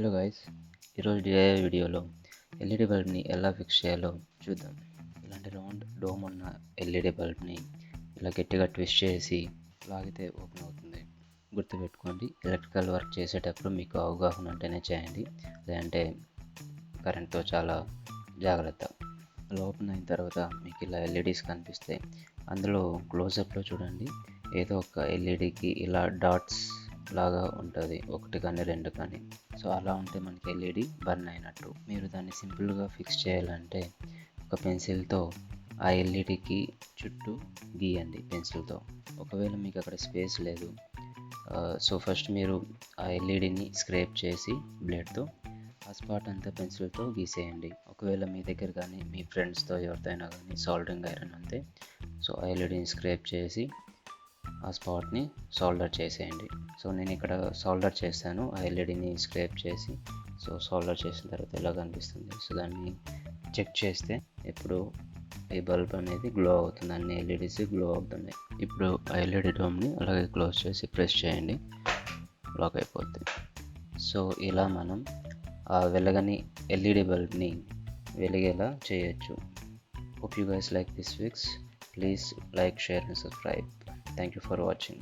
Hello guys, ఈరోజు DIY వీడియోలో LED బల్బ్ని ఎలా ఫిక్స్ చేయాలో చూద్దాం. ఇలాంటి రౌండ్ డోమ్ ఉన్న ఎల్ఈడి బల్బ్ని ఇలా గట్టిగా ట్విస్ట్ చేసి లాగితే ఓపెన్ అవుతుంది. గుర్తుపెట్టుకోండి, ఎలక్ట్రికల్ వర్క్ చేసేటప్పుడు మీకు అవగాహన ఉంటేనే చేయండి, లేదంటే కరెంట్తో చాలా జాగ్రత్త. అలా ఓపెన్ అయిన తర్వాత మీకు ఇలా ఎల్ఈడీస్ కనిపిస్తాయి. అందులో క్లోజప్లో చూడండి, ఏదో ఒక ఎల్ఈడికి ఇలా డాట్స్ లాగా ఉంటుంది, ఒకటి కానీ రెండు కానీ. సో అలా ఉంటే మనకి ఎల్ఈడి బర్న్ అయినట్టు. మీరు దాన్ని సింపుల్గా ఫిక్స్ చేయాలంటే ఒక పెన్సిల్తో ఆ ఎల్ఈడికి చుట్టూ గీయండి పెన్సిల్తో. ఒకవేళ మీకు అక్కడ స్పేస్ లేదు, సో ఫస్ట్ మీరు ఆ ఎల్ఈడిని స్క్రేప్ చేసి బ్లేడ్తో ఆ స్పాట్ అంతా పెన్సిల్తో గీసేయండి. ఒకవేళ మీ దగ్గర కానీ మీ ఫ్రెండ్స్తో ఎవరితో అయినా కానీ సాల్డరింగ్ ఐరన్ అంతే, సో ఆ ఎల్ఈడిని స్క్రేప్ చేసి ఆ స్పాట్ని సోల్డర్ చేసేయండి. సో నేను ఇక్కడ సోల్డర్ చేశాను, ఆ ఎల్ఈడిని స్క్రేప్ చేసి. సో సోల్డర్ చేసిన తర్వాత ఇలా కనిపిస్తుంది. సో దాన్ని చెక్ చేస్తే ఇప్పుడు ఈ బల్బ్ అనేది గ్లో అవుతుంది, అన్ని ఎల్ఈడీస్ గ్లో అవుతున్నాయి. ఇప్పుడు ఆ ఎల్ఈడి డోమ్ని అలాగే క్లోజ్ చేసి ప్రెస్ చేయండి, లాక్ అయిపోద్ది. సో ఇలా మనం ఆ వెలగని ఎల్ఈడి బల్బ్ని వెలిగేలా చేయొచ్చు. Hope you guys like this fix. Please like, share and subscribe. Thank you for watching.